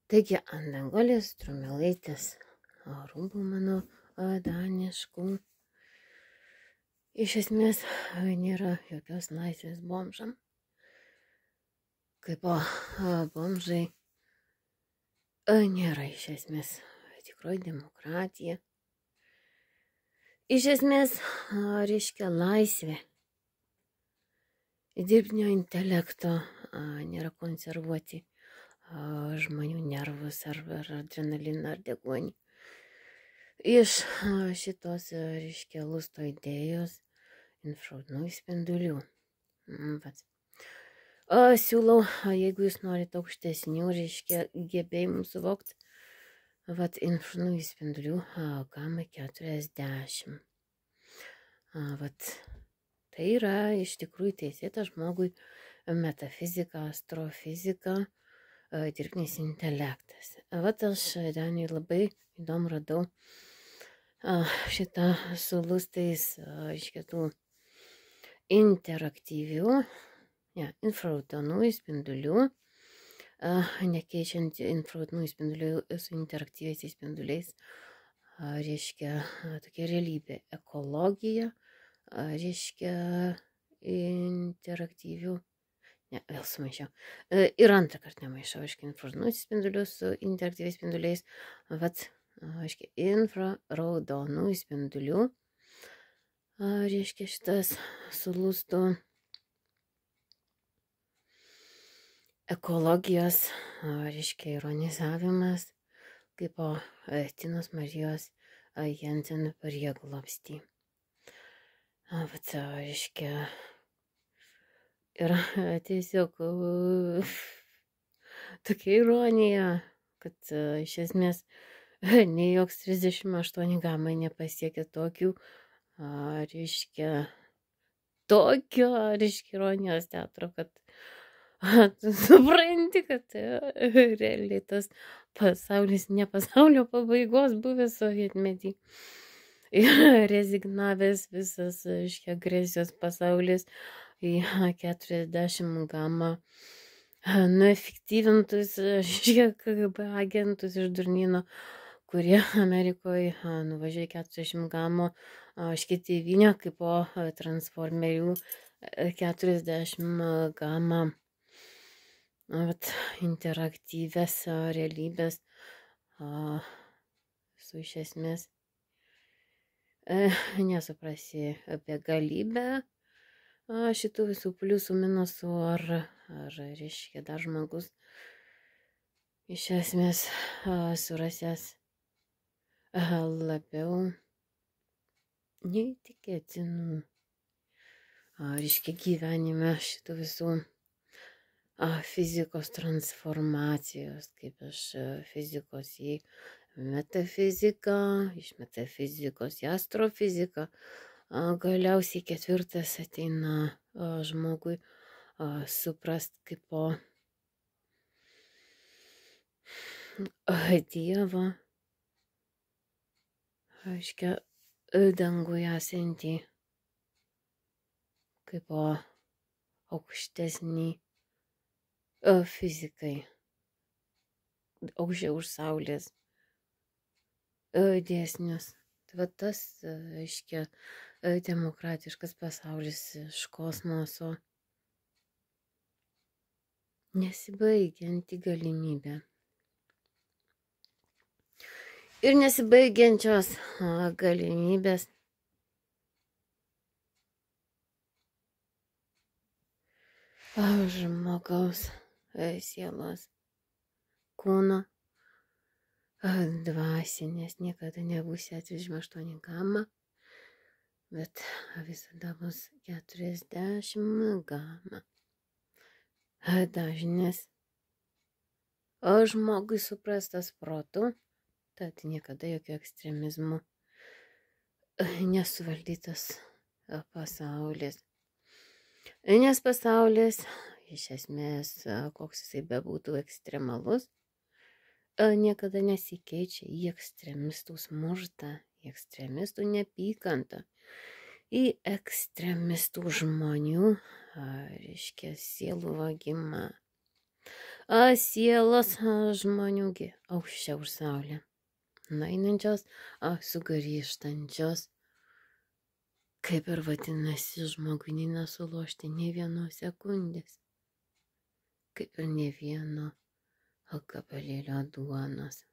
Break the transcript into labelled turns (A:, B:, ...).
A: Taigi ant Danguolės Strumilaitės rūbų mano daniškų. Iš esmės nėra jokios laisvės bomžam. Kaip bomžai nėra iš esmės tikroji demokratija. Iš esmės reiškia laisvė. Dirbtinio intelekto nėra konservuoti žmonių nervus ar adrenaliną ar deguonį. Iš šitos, reiškia, lusto idėjos infraraudonųjų spindulių. Siūlau, jeigu jūs norite aukštesnių, reiškia, gebėjimų suvokti, infraraudonųjų spindulių gamma 40. Tai yra iš tikrųjų teisėta žmogui metafizika, astrofizika, dirbtinis intelektas. Aš Danijai labai įdomu radau šitą su lustais iškėtų interaktyvių infraraudonųjų spindulių, nekeičiant infraraudonųjų spindulių su interaktyviais spinduliais, reiškia tokia realybė, ekologija, reiškia interaktyvių. Ne, vėl sumaišiau. Ir antrą kartą nemaišau, aiškiai, infraraudonųjų spindulių su interaktyviais spinduliais. Aiškiai, infraraudonųjų spindulių. Reiškia šitas su lustų ekologijos, reiškia, ironizavimas, kaip po Tinos Marijos Jensen prieglobstį. Reiškia, ir tiesiog tokia ironija, kad iš esmės nei joks 38 gamai nepasiekia tokių, reiškia, ironijos teatro, kad tu supranti, kad realiai tas pasaulis ne pasaulio pabaigos buvęs sovietmetį. Ir rezignavęs visas, reiškia, agresijos pasaulis į 40 gamą nuefektyvintus, KGB agentus iš Durnyno, kurie Amerikoje nuvažiuoja 40 gamų tėvynę kaip po transformerių 40 gamą interaktyvės realybės su iš esmės nesuprasi apie galybę šitų visų pliusų, minusų, ar reiškia, dar žmogus iš esmės surasęs labiau neįtikėtinų, reiškia, gyvenime šitų visų fizikos transformacijos, kaip iš fizikos į metafiziką, iš metafizikos į astrofiziką. Galiausiai ketvirtas ateina žmogui suprast kaip po Dievą, aiškia, danguje esantį, kaip po aukštesnį fizikai, aukščiau už saulės dėsnius. Tai tas, aiškia, demokratiškas pasaulis iš kosmoso, nesibaigianti galimybė. Ir nesibaigiančios galimybės žmogaus sielos kūno dvasinės niekada nebus 38 gamma, bet visada bus 40 gamma. Dažnis žmogui suprastas protu, tad niekada jokio ekstremizmo nesuvaldytas pasaulis. Nes pasaulis, iš esmės, koks jisai bebūtų ekstremalus, niekada nesikeičia į ekstremistų smurtą, į ekstremistų neapykantą, į ekstremistų žmonių, reiškia, sielų vagimą, Sielas žmonių gi aukščiau už saulę. Nainančios, sugrįžtančios. Kaip ir vadinasi, žmogui nesulošti nei vienos sekundės. Kaip ir ne vieno gabalėlio duonos.